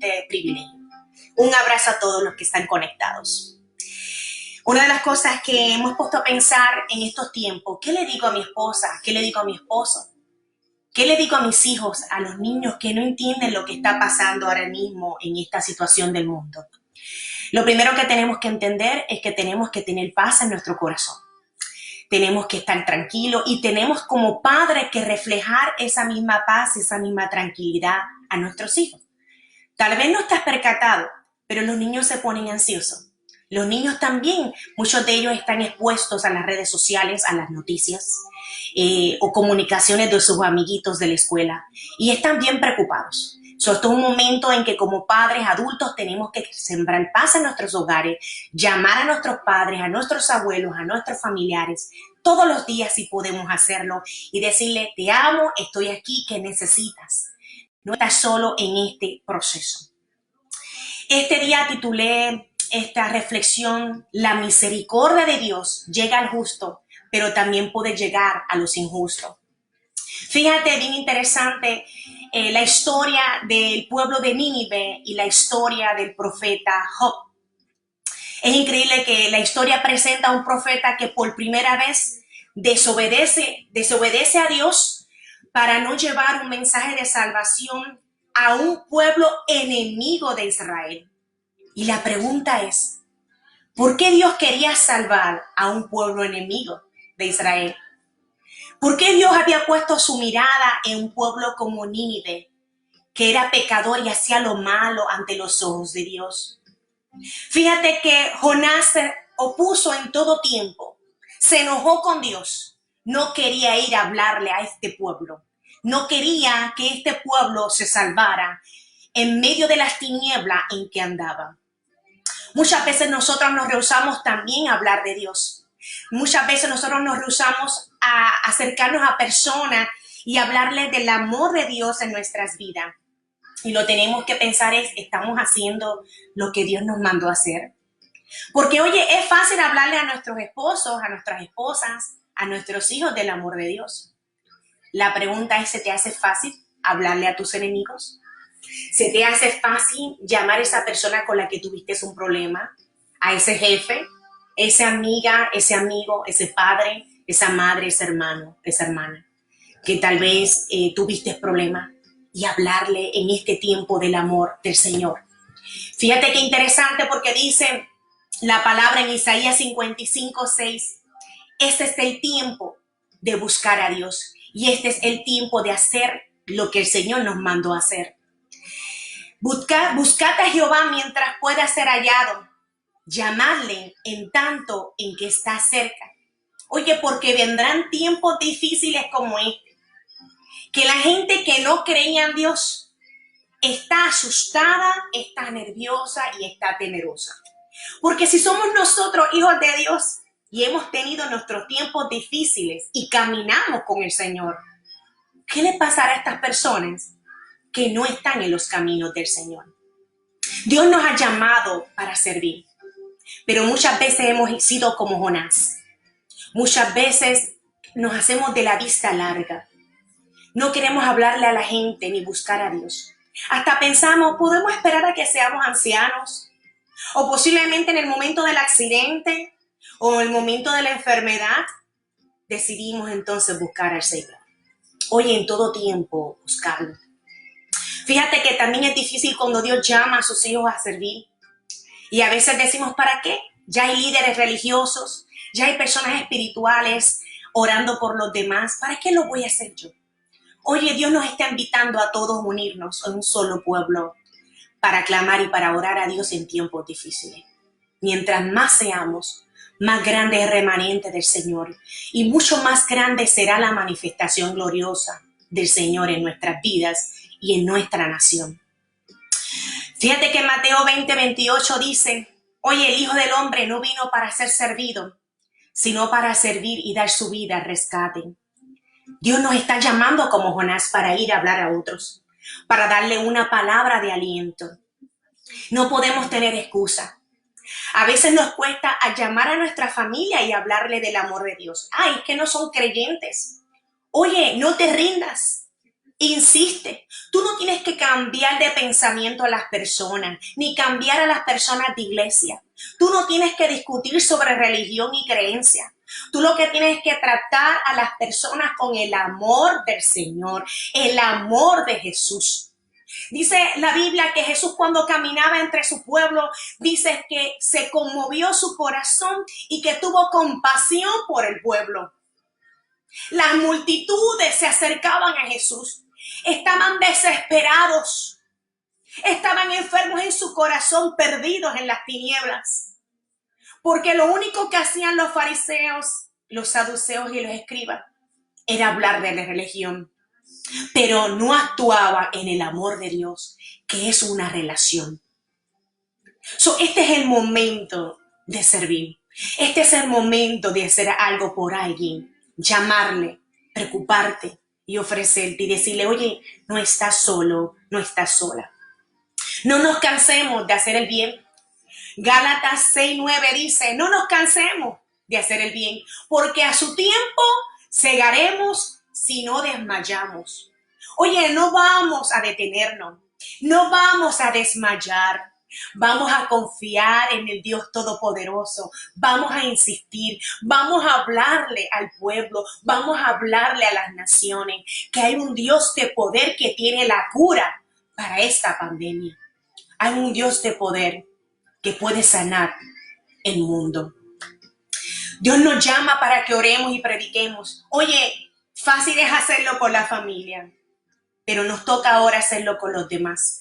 realmente privilegio. Un abrazo a todos los que están conectados. Una de las cosas que hemos puesto a pensar en estos tiempos, ¿qué le digo a mi esposa? ¿Qué le digo a mi esposo? ¿Qué le digo a mis hijos, a los niños que no entienden lo que está pasando ahora mismo en esta situación del mundo? Lo primero que tenemos que entender es que tenemos que tener paz en nuestro corazón. Tenemos que estar tranquilos y tenemos como padres que reflejar esa misma paz, esa misma tranquilidad a nuestros hijos. Tal vez no estás percatado, pero los niños se ponen ansiosos. Los niños también, muchos de ellos están expuestos a las redes sociales, a las noticias o comunicaciones de sus amiguitos de la escuela y están bien preocupados. Esto es un momento en que como padres adultos tenemos que sembrar paz en nuestros hogares, llamar a nuestros padres, a nuestros abuelos, a nuestros familiares, todos los días si podemos hacerlo y decirle, te amo, estoy aquí, ¿qué necesitas? No estás solo en este proceso. Este día titulé esta reflexión, la misericordia de Dios llega al justo, pero también puede llegar a los injustos. Fíjate, bien interesante la historia del pueblo de Nínive y la historia del profeta Job. Es increíble que la historia presenta a un profeta que por primera vez desobedece a Dios para no llevar un mensaje de salvación a un pueblo enemigo de Israel. Y la pregunta es, ¿por qué Dios quería salvar a un pueblo enemigo de Israel? ¿Por qué Dios había puesto su mirada en un pueblo como Nínive, que era pecador y hacía lo malo ante los ojos de Dios? Fíjate que Jonás se opuso en todo tiempo, se enojó con Dios, no quería ir a hablarle a este pueblo, no quería que este pueblo se salvara en medio de las tinieblas en que andaba. Muchas veces nosotros nos rehusamos también a hablar de Dios. Muchas veces nosotros nos rehusamos a acercarnos a personas y hablarles del amor de Dios en nuestras vidas. Y lo tenemos que pensar es, ¿estamos haciendo lo que Dios nos mandó a hacer? Porque, oye, es fácil hablarle a nuestros esposos, a nuestras esposas, a nuestros hijos del amor de Dios. La pregunta es, ¿se te hace fácil hablarle a tus enemigos? ¿Se te hace fácil llamar a esa persona con la que tuviste un problema? A ese jefe, esa amiga, ese amigo, ese padre, esa madre, ese hermano, esa hermana, que tal vez tuviste problemas y hablarle en este tiempo del amor del Señor. Fíjate qué interesante porque dice la palabra en Isaías 55:6, este es el tiempo de buscar a Dios y este es el tiempo de hacer lo que el Señor nos mandó a hacer. Buscad a Jehová mientras pueda ser hallado, llamadle en tanto en que está cerca. Oye, porque vendrán tiempos difíciles como este, que la gente que no creía en Dios está asustada, está nerviosa y está temerosa. Porque si somos nosotros hijos de Dios y hemos tenido nuestros tiempos difíciles y caminamos con el Señor, ¿qué le pasará a estas personas que no están en los caminos del Señor? Dios nos ha llamado para servir, pero muchas veces hemos sido como Jonás. Muchas veces nos hacemos de la vista larga. No queremos hablarle a la gente ni buscar a Dios. Hasta pensamos, podemos esperar a que seamos ancianos o posiblemente en el momento del accidente o en el momento de la enfermedad decidimos entonces buscar al Señor. Hoy en todo tiempo buscarlo. Fíjate que también es difícil cuando Dios llama a sus hijos a servir. Y a veces decimos, ¿para qué? Ya hay líderes religiosos, ya hay personas espirituales orando por los demás. ¿Para qué lo voy a hacer yo? Oye, Dios nos está invitando a todos unirnos en un solo pueblo para clamar y para orar a Dios en tiempos difíciles. Mientras más seamos, más grande es el remanente del Señor y mucho más grande será la manifestación gloriosa del Señor en nuestras vidas y en nuestra nación. Fíjate que Mateo 20:28 dice, oye, el Hijo del Hombre no vino para ser servido, sino para servir y dar su vida al rescate. Dios nos está llamando como Jonás para ir a hablar a otros, para darle una palabra de aliento. No podemos tener excusa. A veces nos cuesta llamar a nuestra familia y hablarle del amor de Dios. Ay, es que no son creyentes. Oye, no te rindas. Insiste. Tú no tienes que cambiar de pensamiento a las personas, ni cambiar a las personas de iglesia. Tú no tienes que discutir sobre religión y creencia. Tú lo que tienes que tratar a las personas con el amor del Señor, el amor de Jesús. Dice la Biblia que Jesús, cuando caminaba entre su pueblo, dice que se conmovió su corazón y que tuvo compasión por el pueblo. Las multitudes se acercaban a Jesús. Estaban desesperados. Estaban enfermos en su corazón, perdidos en las tinieblas. Porque lo único que hacían los fariseos, los saduceos y los escribas era hablar de la religión. Pero no actuaba en el amor de Dios, que es una relación. Este es el momento de servir. Este es el momento de hacer algo por alguien. Llamarle, preocuparte y ofrecerte y decirle, oye, no estás solo, no estás sola. No nos cansemos de hacer el bien. Gálatas 6:9 dice, no nos cansemos de hacer el bien, porque a su tiempo segaremos si no desmayamos. Oye, no vamos a detenernos, no vamos a desmayar. Vamos a confiar en el Dios Todopoderoso, vamos a insistir, vamos a hablarle al pueblo, vamos a hablarle a las naciones que hay un Dios de poder que tiene la cura para esta pandemia. Hay un Dios de poder que puede sanar el mundo. Dios nos llama para que oremos y prediquemos. Oye, fácil es hacerlo con la familia, pero nos toca ahora hacerlo con los demás.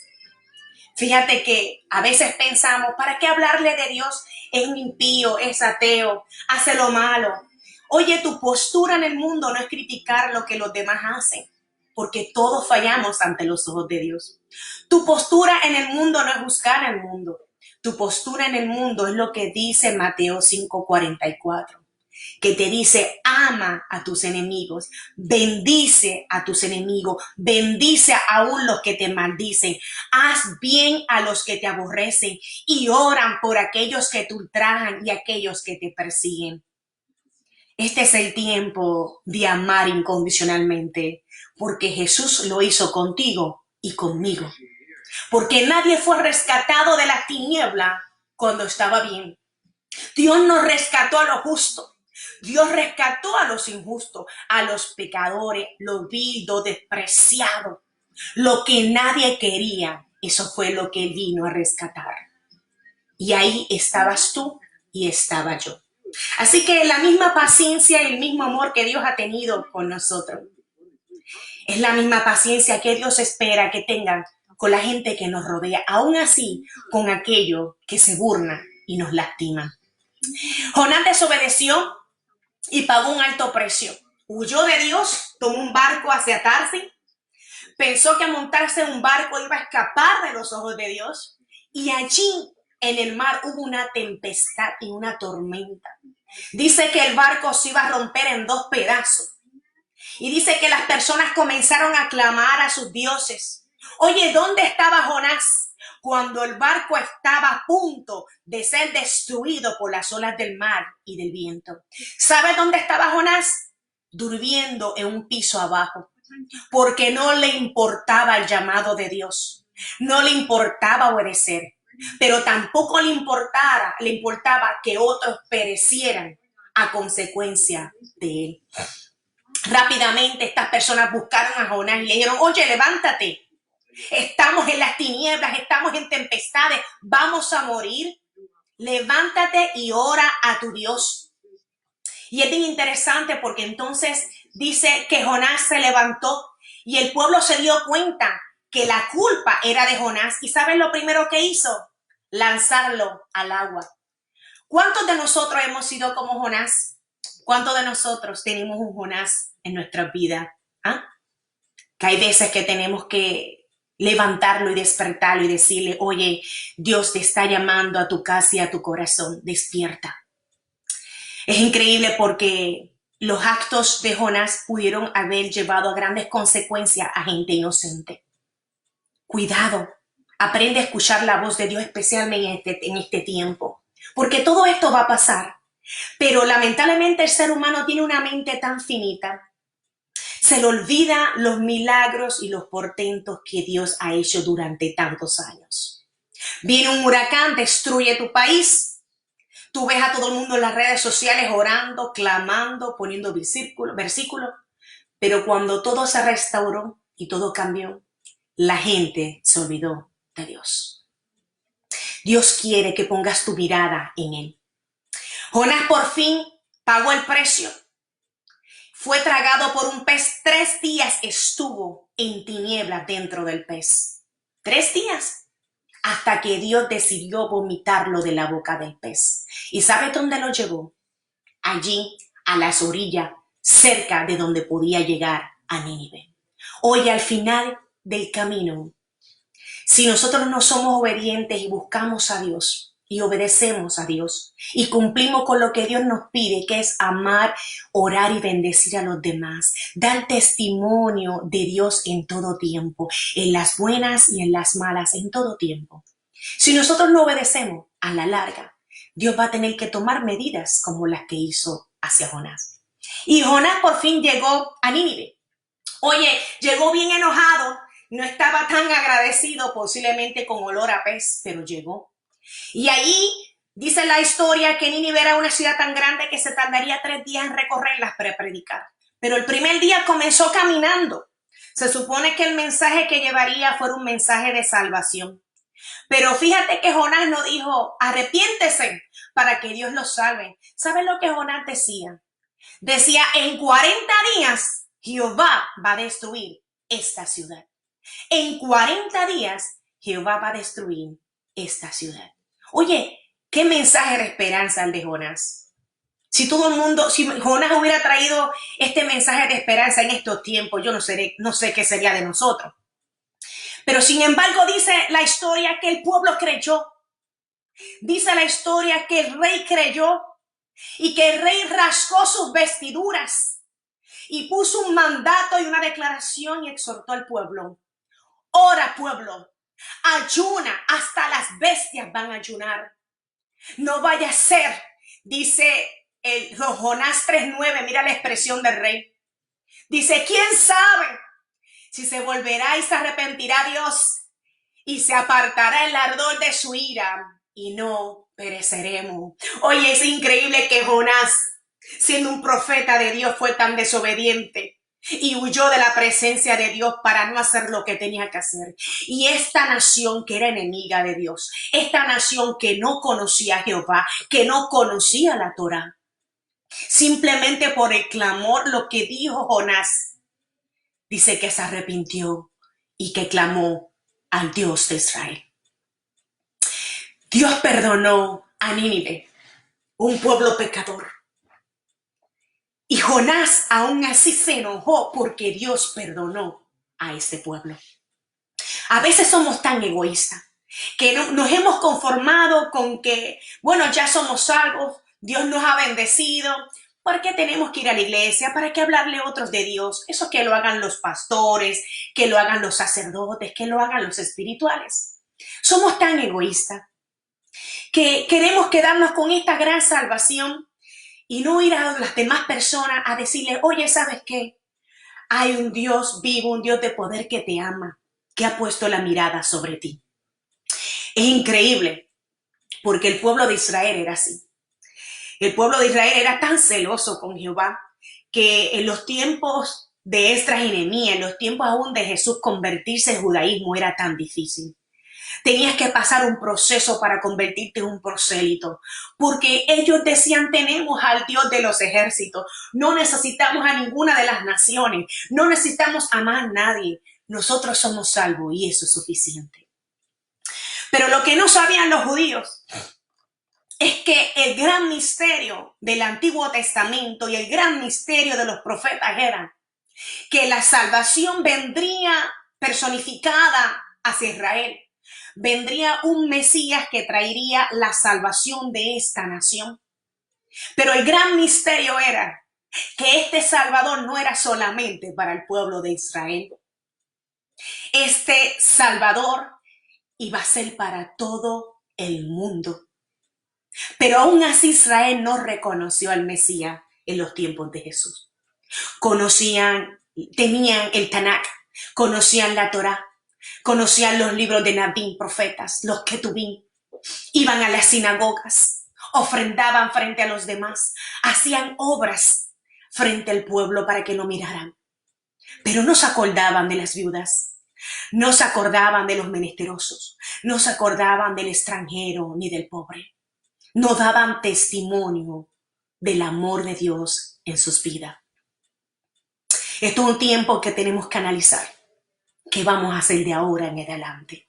Fíjate que a veces pensamos, ¿para qué hablarle de Dios? Es un impío, es ateo, hace lo malo. Oye, tu postura en el mundo no es criticar lo que los demás hacen, porque todos fallamos ante los ojos de Dios. Tu postura en el mundo no es juzgar al mundo. Tu postura en el mundo es lo que dice Mateo 5:44. Que te dice, ama a tus enemigos, bendice a tus enemigos, bendice aún los que te maldicen, haz bien a los que te aborrecen y oran por aquellos que te ultrajan y aquellos que te persiguen. Este es el tiempo de amar incondicionalmente, porque Jesús lo hizo contigo y conmigo. Porque nadie fue rescatado de la tiniebla cuando estaba bien. Dios nos rescató a los justos. Dios rescató a los injustos, a los pecadores, los vil, los despreciados. Lo que nadie quería, eso fue lo que Él vino a rescatar. Y ahí estabas tú y estaba yo. Así que la misma paciencia y el mismo amor que Dios ha tenido con nosotros, es la misma paciencia que Dios espera que tengan con la gente que nos rodea, aún así con aquello que se burla y nos lastima. Jonás desobedeció y pagó un alto precio. Huyó de Dios, tomó un barco hacia Tarsis, pensó que montarse en un barco iba a escapar de los ojos de Dios, y allí en el mar hubo una tempestad y una tormenta. Dice que el barco se iba a romper en 2 pedazos. Y dice que las personas comenzaron a clamar a sus dioses. Oye, ¿dónde estaba Jonás cuando el barco estaba a punto de ser destruido por las olas del mar y del viento? ¿Sabe dónde estaba Jonás? Durmiendo en un piso abajo, porque no le importaba el llamado de Dios, no le importaba obedecer, pero tampoco le importaba que otros perecieran a consecuencia de él. Rápidamente estas personas buscaron a Jonás y le dijeron, oye, levántate. Estamos en las tinieblas, estamos en tempestades, vamos a morir. Levántate y ora a tu Dios. Y es bien interesante porque entonces dice que Jonás se levantó y el pueblo se dio cuenta que la culpa era de Jonás. ¿Y saben lo primero que hizo? Lanzarlo al agua. ¿Cuántos de nosotros hemos sido como Jonás? ¿Cuántos de nosotros tenemos un Jonás en nuestra vida? ¿Ah? Que hay veces que tenemos que levantarlo y despertarlo y decirle, oye, Dios te está llamando a tu casa y a tu corazón, despierta. Es increíble porque los actos de Jonás pudieron haber llevado a grandes consecuencias a gente inocente. Cuidado, aprende a escuchar la voz de Dios especialmente en este tiempo, porque todo esto va a pasar. Pero lamentablemente el ser humano tiene una mente tan finita. se le olvida los milagros y los portentos que Dios ha hecho durante tantos años. Viene un huracán, destruye tu país. Tú ves a todo el mundo en las redes sociales orando, clamando, poniendo versículos. Pero cuando todo se restauró y todo cambió, la gente se olvidó de Dios. Dios quiere que pongas tu mirada en Él. Jonás por fin pagó el precio. Fue tragado por un pez. 3 días estuvo en tinieblas dentro del pez. 3 días. Hasta que Dios decidió vomitarlo de la boca del pez. ¿Y sabe dónde lo llevó? Allí, a las orillas, cerca de donde podía llegar a Nínive. Oye, al final del camino, si nosotros no somos obedientes y buscamos a Dios y obedecemos a Dios y cumplimos con lo que Dios nos pide, que es amar, orar y bendecir a los demás, dar testimonio de Dios en todo tiempo, en las buenas y en las malas, en todo tiempo. Si nosotros no obedecemos, a la larga, Dios va a tener que tomar medidas como las que hizo hacia Jonás. Y Jonás por fin llegó a Nínive. Oye, llegó bien enojado, no estaba tan agradecido, posiblemente con olor a pez, pero llegó. Y ahí dice la historia que Nínive era una ciudad tan grande que se tardaría 3 días en recorrerlas para predicar. Pero el primer día comenzó caminando. Se supone que el mensaje que llevaría fuera un mensaje de salvación. Pero fíjate que Jonás no dijo, arrepiéntese para que Dios lo salve. ¿Sabes lo que Jonás decía? Decía, en 40 días Jehová va a destruir esta ciudad. En 40 días Jehová va a destruir esta ciudad. Oye, qué mensaje de esperanza el de Jonás. Si Jonás hubiera traído este mensaje de esperanza en estos tiempos, yo no sé qué sería de nosotros. Pero sin embargo dice la historia que el pueblo creyó. Dice la historia que el rey creyó y que el rey rasgó sus vestiduras y puso un mandato y una declaración y exhortó al pueblo. Ora, pueblo, ayuna, hasta las bestias van a ayunar. No vaya a ser, dice Jonás 3:9, mira la expresión del rey. Dice, ¿quién sabe si se volverá y se arrepentirá Dios y se apartará el ardor de su ira y no pereceremos? Oye, es increíble que Jonás, siendo un profeta de Dios, fue tan desobediente y huyó de la presencia de Dios para no hacer lo que tenía que hacer. Y esta nación que era enemiga de Dios, esta nación que no conocía a Jehová, que no conocía la Torá, simplemente por el clamor, lo que dijo Jonás, dice que se arrepintió y que clamó al Dios de Israel. Dios perdonó a Nínive, un pueblo pecador. Y Jonás aún así se enojó porque Dios perdonó a ese pueblo. A veces somos tan egoístas que nos hemos conformado con que, bueno, ya somos salvos, Dios nos ha bendecido. ¿Por qué tenemos que ir a la iglesia? ¿Para qué hablarle a otros de Dios? Eso que lo hagan los pastores, que lo hagan los sacerdotes, que lo hagan los espirituales. Somos tan egoístas que queremos quedarnos con esta gran salvación y no ir a las demás personas a decirle, oye, ¿sabes qué? Hay un Dios vivo, un Dios de poder que te ama, que ha puesto la mirada sobre ti. Es increíble, porque el pueblo de Israel era así. El pueblo de Israel era tan celoso con Jehová que en los tiempos de Esdras y Nehemías, en los tiempos aún de Jesús, convertirse al judaísmo era tan difícil. Tenías que pasar un proceso para convertirte en un prosélito, porque ellos decían, tenemos al Dios de los ejércitos, no necesitamos a ninguna de las naciones, no necesitamos a más nadie, nosotros somos salvos y eso es suficiente. Pero lo que no sabían los judíos es que el gran misterio del Antiguo Testamento y el gran misterio de los profetas era que la salvación vendría personificada hacia Israel. Vendría un Mesías que traería la salvación de esta nación. Pero el gran misterio era que este Salvador no era solamente para el pueblo de Israel. Este Salvador iba a ser para todo el mundo. Pero aún así Israel no reconoció al Mesías en los tiempos de Jesús. Conocían tenían el Tanakh, conocían la Torá, conocían los libros de Nabín, profetas, los Ketubín, iban a las sinagogas, ofrendaban frente a los demás, hacían obras frente al pueblo para que lo miraran. Pero no se acordaban de las viudas, no se acordaban de los menesterosos, no se acordaban del extranjero ni del pobre. No daban testimonio del amor de Dios en sus vidas. Esto es un tiempo que tenemos que analizar. ¿Qué vamos a hacer de ahora en adelante?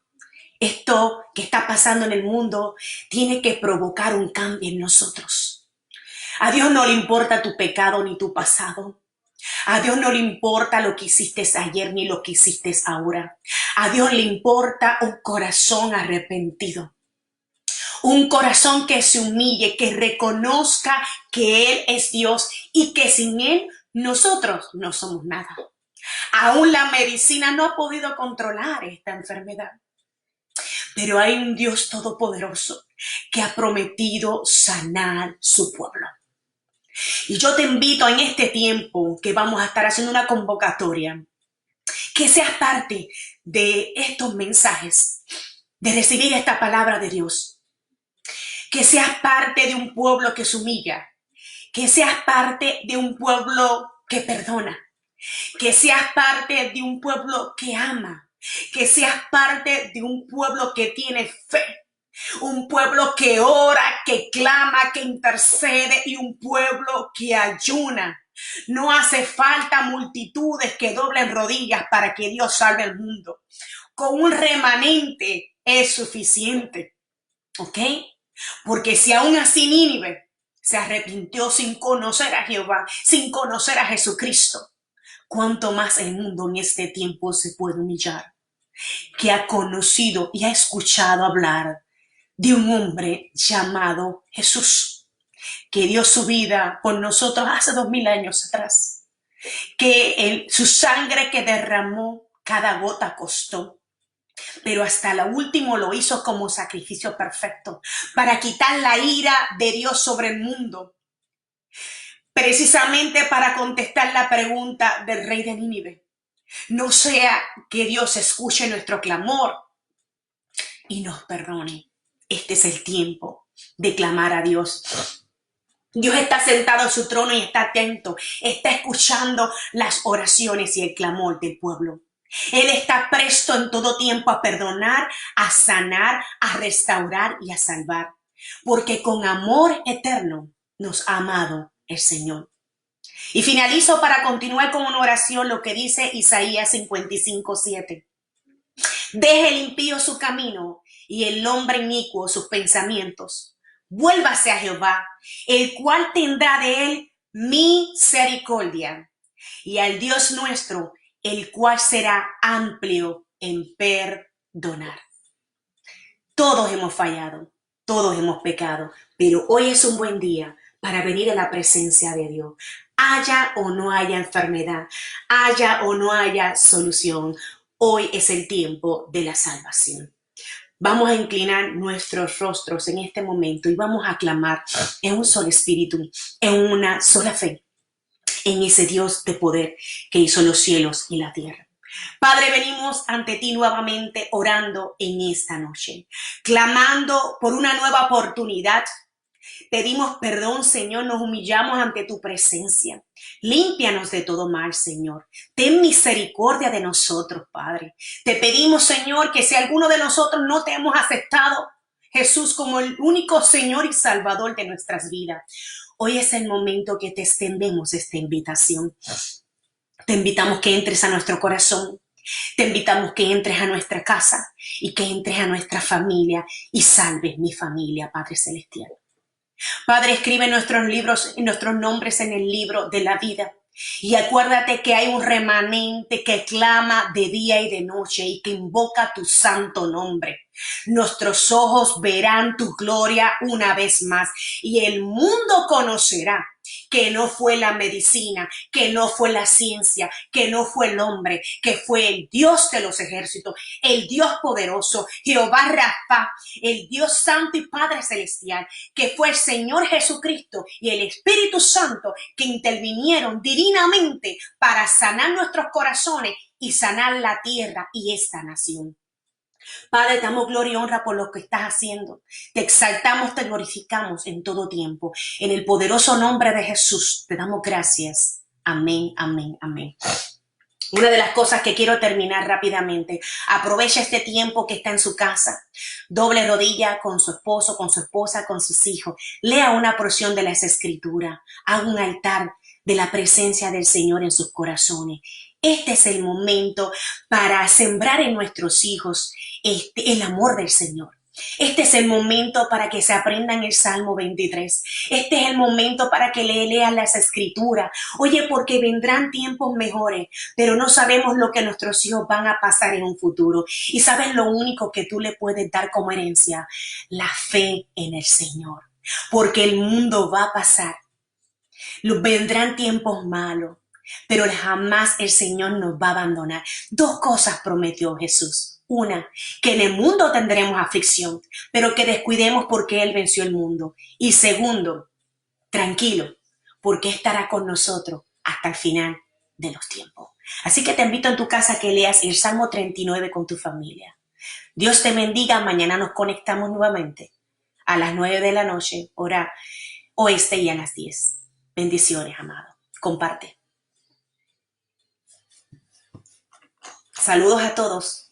Esto que está pasando en el mundo tiene que provocar un cambio en nosotros. A Dios no le importa tu pecado ni tu pasado. A Dios no le importa lo que hiciste ayer ni lo que hiciste ahora. A Dios le importa un corazón arrepentido. Un corazón que se humille, que reconozca que Él es Dios y que sin Él nosotros no somos nada. Aún la medicina no ha podido controlar esta enfermedad. Pero hay un Dios todopoderoso que ha prometido sanar su pueblo. Y yo te invito en este tiempo que vamos a estar haciendo una convocatoria, que seas parte de estos mensajes, de recibir esta palabra de Dios. Que seas parte de un pueblo que se humilla, que seas parte de un pueblo que perdona, que seas parte de un pueblo que ama, que seas parte de un pueblo que tiene fe, un pueblo que ora, que clama, que intercede y un pueblo que ayuna. No hace falta multitudes que doblen rodillas para que Dios salve el mundo. Con un remanente es suficiente, ¿ok? Porque si aún así Nínive se arrepintió sin conocer a Jehová, sin conocer a Jesucristo, ¿cuánto más el mundo en este tiempo se puede humillar? Que ha conocido y ha escuchado hablar de un hombre llamado Jesús, que dio su vida por nosotros hace 2000 años atrás, que su sangre que derramó, cada gota costó, pero hasta lo último lo hizo como sacrificio perfecto para quitar la ira de Dios sobre el mundo, precisamente para contestar la pregunta del rey de Nínive. No sea que Dios escuche nuestro clamor y nos perdone. Este es el tiempo de clamar a Dios. Dios está sentado en su trono y está atento, está escuchando las oraciones y el clamor del pueblo. Él está presto en todo tiempo a perdonar, a sanar, a restaurar y a salvar, porque con amor eterno nos ha amado el Señor. Y finalizo para continuar con una oración lo que dice Isaías 55:7. Deje el impío su camino y el hombre inicuo sus pensamientos. Vuélvase a Jehová, el cual tendrá de él misericordia, y al Dios nuestro, el cual será amplio en perdonar. Todos hemos fallado, todos hemos pecado, pero hoy es un buen día para venir a la presencia de Dios. Haya o no haya enfermedad, haya o no haya solución, hoy es el tiempo de la salvación. Vamos a inclinar nuestros rostros en este momento y vamos a clamar en un solo espíritu, en una sola fe, en ese Dios de poder que hizo los cielos y la tierra. Padre, venimos ante ti nuevamente orando en esta noche, clamando por una nueva oportunidad. Pedimos perdón, Señor, nos humillamos ante tu presencia. Límpianos de todo mal, Señor. Ten misericordia de nosotros, Padre. Te pedimos, Señor, que si alguno de nosotros no te hemos aceptado, Jesús, como el único Señor y Salvador de nuestras vidas, hoy es el momento que te extendemos esta invitación. Te invitamos que entres a nuestro corazón. Te invitamos que entres a nuestra casa y que entres a nuestra familia y salves mi familia, Padre Celestial. Padre, escribe nuestros libros y nuestros nombres en el libro de la vida. Y acuérdate que hay un remanente que clama de día y de noche y que invoca tu santo nombre. Nuestros ojos verán tu gloria una vez más y el mundo conocerá que no fue la medicina, que no fue la ciencia, que no fue el hombre, que fue el Dios de los ejércitos, el Dios poderoso, Jehová Rafa, el Dios santo y Padre celestial, que fue el Señor Jesucristo y el Espíritu Santo que intervinieron divinamente para sanar nuestros corazones y sanar la tierra y esta nación. Padre, te damos gloria y honra por lo que estás haciendo. Te exaltamos, te glorificamos en todo tiempo. En el poderoso nombre de Jesús te damos gracias. Amén, amén, amén. Una de las cosas que quiero terminar rápidamente, aprovecha este tiempo que está en su casa, doble rodilla con su esposo, con su esposa, con sus hijos, lea una porción de las Escrituras, haga un altar de la presencia del Señor en sus corazones. Este es el momento para sembrar en nuestros hijos el amor del Señor. Este es el momento para que se aprendan el Salmo 23. Este es el momento para que lean las Escrituras. Oye, porque vendrán tiempos mejores, pero no sabemos lo que nuestros hijos van a pasar en un futuro. Y sabes lo único que tú le puedes dar como herencia, la fe en el Señor. Porque el mundo va a pasar. Vendrán tiempos malos, pero jamás el Señor nos va a abandonar. Dos cosas prometió Jesús. Una, que en el mundo tendremos aflicción, pero que descuidemos porque Él venció el mundo. Y segundo, tranquilo, porque estará con nosotros hasta el final de los tiempos. Así que te invito en tu casa a que leas el Salmo 39 con tu familia. Dios te bendiga. Mañana nos conectamos nuevamente a las 9 de la noche, hora oeste, y a las 10. Bendiciones, amado. Comparte. Saludos a todos.